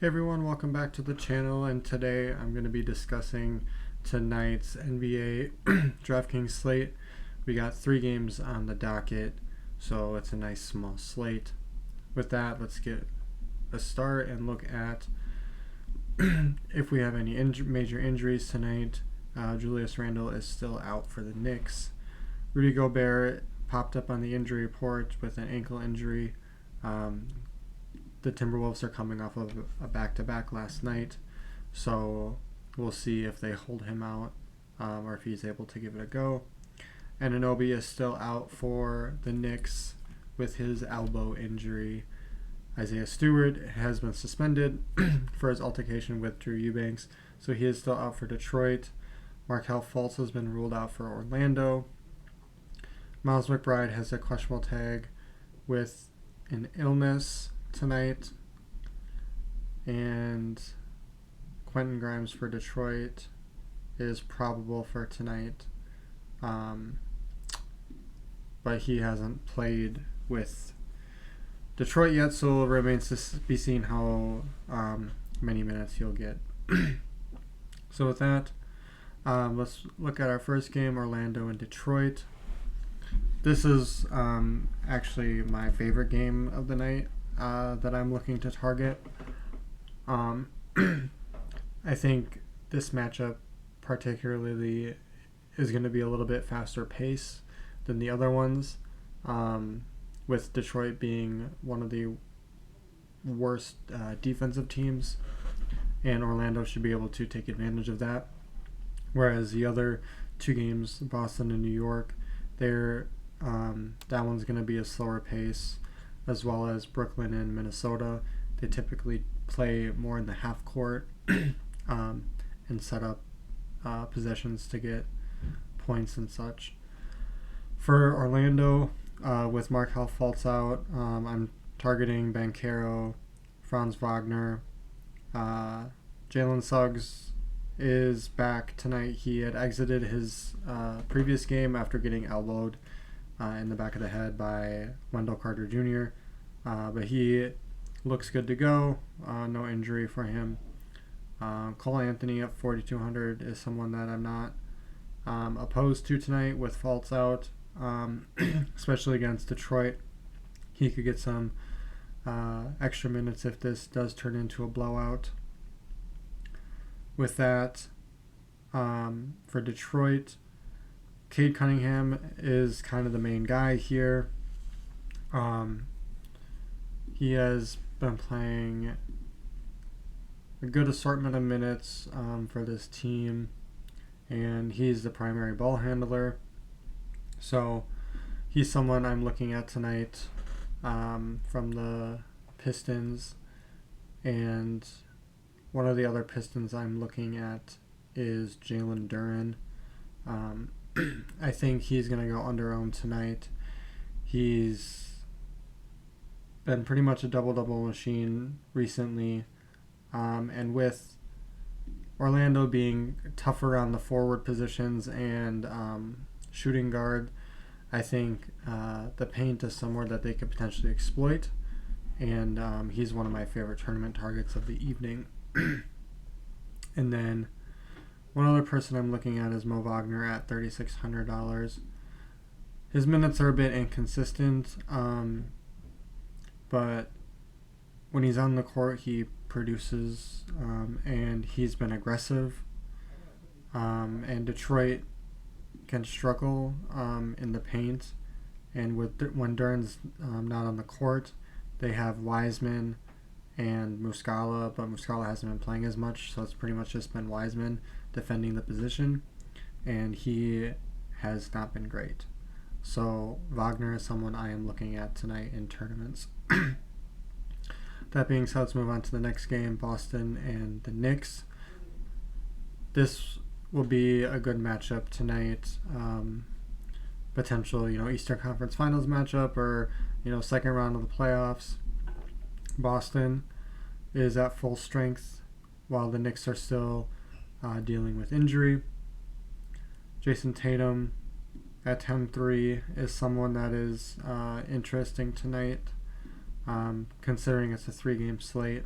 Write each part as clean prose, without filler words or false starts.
Hey everyone, welcome back to the channel, and today I'm going to be discussing tonight's NBA DraftKings slate. We got 3 games on the docket, so it's a nice small slate. With that, let's get a start and look at if we have any major injuries tonight. Julius Randle is still out for the Knicks. Rudy Gobert popped up on the injury report with an ankle injury. The Timberwolves are coming off of a back-to-back last night, so we'll see if they hold him out or if he's able to give it a go. Anunoby is still out for the Knicks with his elbow injury. Isaiah Stewart has been suspended for his altercation with Drew Eubanks, so he is still out for Detroit. Markelle Fultz has been ruled out for Orlando. Miles McBride has a questionable tag with an illness tonight, and Quentin Grimes for Detroit is probable for tonight, but he hasn't played with Detroit yet, so it remains to be seen how many minutes he'll get. So with that, let's look at our first game, Orlando and Detroit. This is actually my favorite game of the night that I'm looking to target. I think this matchup particularly is going to be a little bit faster pace than the other ones, with Detroit being one of the worst defensive teams, and Orlando should be able to take advantage of that. Whereas the other 2 games, Boston and New York, that one's going to be a slower pace, as well as Brooklyn and Minnesota. They typically play more in the half court and set up possessions to get points and such. For Orlando, with Markelle Fultz out, I'm targeting Banchero, Franz Wagner. Jalen Suggs is back tonight. He had exited his previous game after getting elbowed in the back of the head by Wendell Carter Jr., but he looks good to go. No injury for him. Cole Anthony at 4,200 is someone that I'm not opposed to tonight with Fultz out, especially against Detroit. He could get some extra minutes if this does turn into a blowout. With that, for Detroit, Cade Cunningham is kind of the main guy here. He has been playing a good assortment of minutes for this team, and he's the primary ball handler. So he's someone I'm looking at tonight from the Pistons, and one of the other Pistons I'm looking at is Jalen Duren. I think he's going to go under-owned tonight. He's been pretty much a double-double machine recently, and with Orlando being tougher on the forward positions and shooting guard, I think the paint is somewhere that they could potentially exploit, and he's one of my favorite tournament targets of the evening. And then one other person I'm looking at is Mo Wagner at $3,600. His minutes are a bit inconsistent, but when he's on the court, he produces, and he's been aggressive. And Detroit can struggle in the paint, and when Duren's not on the court, they have Wiseman and Muscala, but Muscala hasn't been playing as much, so it's pretty much just been Wiseman defending the position, and he has not been great. So Wagner is someone I am looking at tonight in tournaments. That being said, let's move on to the next game, Boston and the Knicks. This will be a good matchup tonight. Potential, Eastern Conference Finals matchup, or second round of the playoffs. Boston is at full strength, while the Knicks are still dealing with injury. Jason Tatum at 10-3 is someone that is interesting tonight, considering it's a 3-game slate.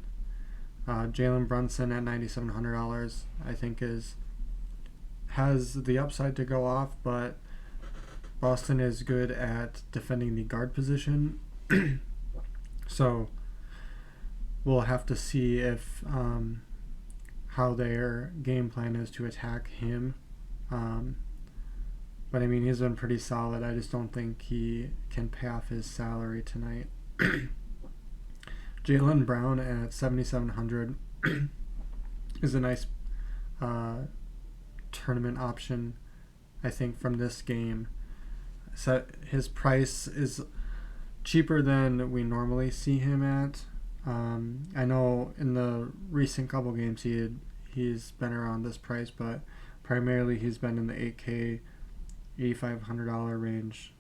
Jalen Brunson at $9,700 I think has the upside to go off, but Boston is good at defending the guard position. So we'll have to see if how their game plan is to attack him. But I mean, he's been pretty solid. I just don't think he can pay off his salary tonight. Jaylen Brown at 7,700 is a nice tournament option, I think, from this game. So his price is cheaper than we normally see him at. I know in the recent couple games he's been around this price, but primarily he's been in the 8K, $8,500 range,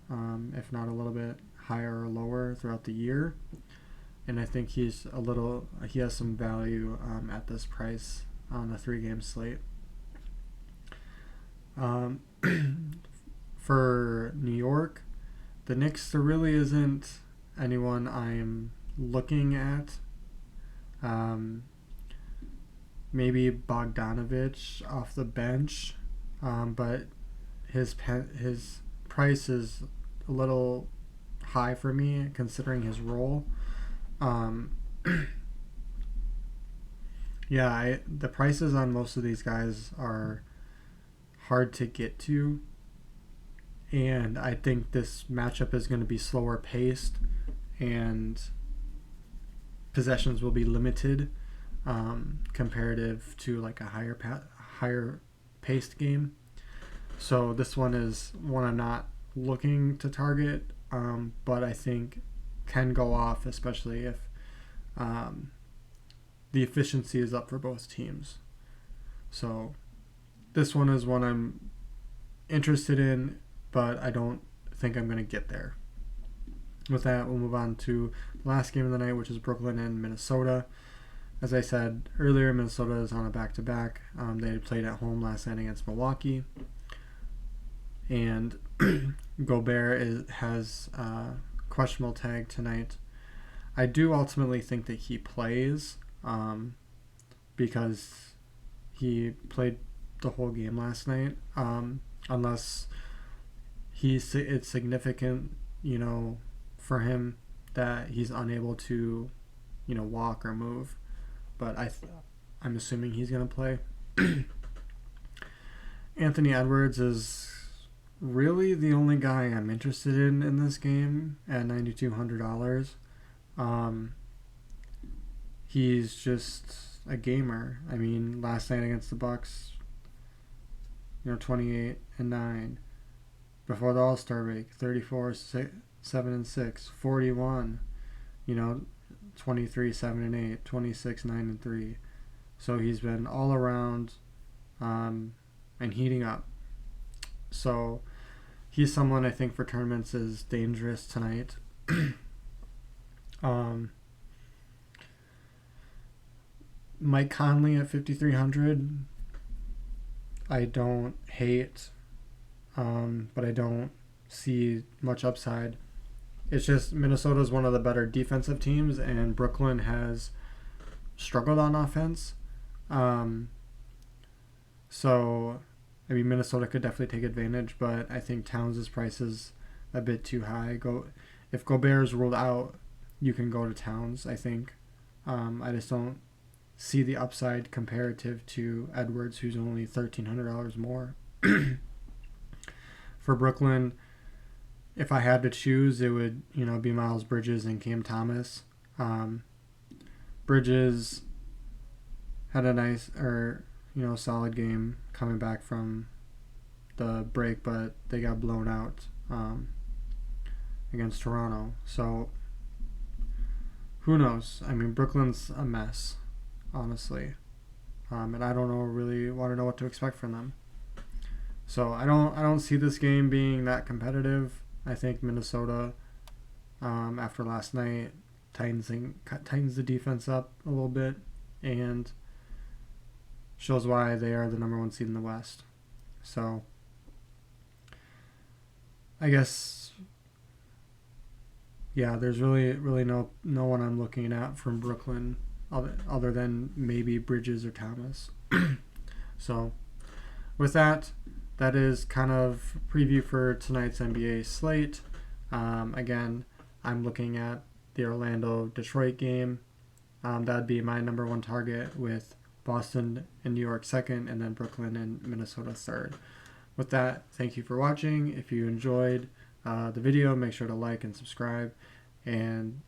if not a little bit higher or lower throughout the year. And I think he has some value at this price on a 3-game slate. For New York, the Knicks, there really isn't anyone I'm looking at. Maybe Bogdanovich off the bench, but his price is a little high for me considering his role. The prices on most of these guys are hard to get to, and I think this matchup is going to be slower paced and possessions will be limited comparative to like a higher paced game. So this one is one I'm not looking to target, but I think can go off, especially if the efficiency is up for both teams. So this one is one I'm interested in, but I don't think I'm going to get there. With that, we'll move on to the last game of the night, which is Brooklyn and Minnesota. As I said earlier, Minnesota is on a back-to-back. They played at home last night against Milwaukee. And Gobert has questionable tag tonight. I do ultimately think that he plays because he played the whole game last night, unless it's significant, for him that he's unable to, walk or move. But I'm assuming he's going to play. Anthony Edwards is really the only guy I'm interested in this game at $9,200. He's just a gamer. I mean, last night against the Bucks, 28-9. Before the All-Star break, 34-7-6, 41. 23-7-8, 26-9-3. So he's been all around, and heating up. So he's someone I think for tournaments is dangerous tonight. Mike Conley at 5,300. I don't hate, but I don't see much upside. It's just Minnesota is one of the better defensive teams, and Brooklyn has struggled on offense. So, I mean, Minnesota could definitely take advantage, but I think Towns' price is a bit too high. If Gobert is ruled out, you can go to Towns, I think. I just don't see the upside comparative to Edwards, who's only $1,300 more. For Brooklyn, if I had to choose, it would, be Miles Bridges and Cam Thomas. Bridges had a nice, solid game coming back from the break, but they got blown out against Toronto. So, who knows? I mean, Brooklyn's a mess, honestly. And I don't really want to know what to expect from them. So I don't see this game being that competitive. I think Minnesota, after last night, tightens the defense up a little bit and shows why they are the number one seed in the West. So I guess, there's really no one I'm looking at from Brooklyn other than maybe Bridges or Thomas. So with that, that is kind of preview for tonight's NBA slate. Again, I'm looking at the Orlando-Detroit game. That'd be my number one target, with Boston and New York second, and then Brooklyn and Minnesota third. With that, thank you for watching. If you enjoyed the video, make sure to like and subscribe, and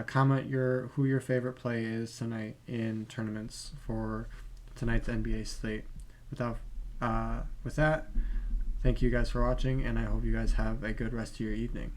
comment who your favorite play is tonight in tournaments for tonight's NBA slate. With that, thank you guys for watching, and I hope you guys have a good rest of your evening.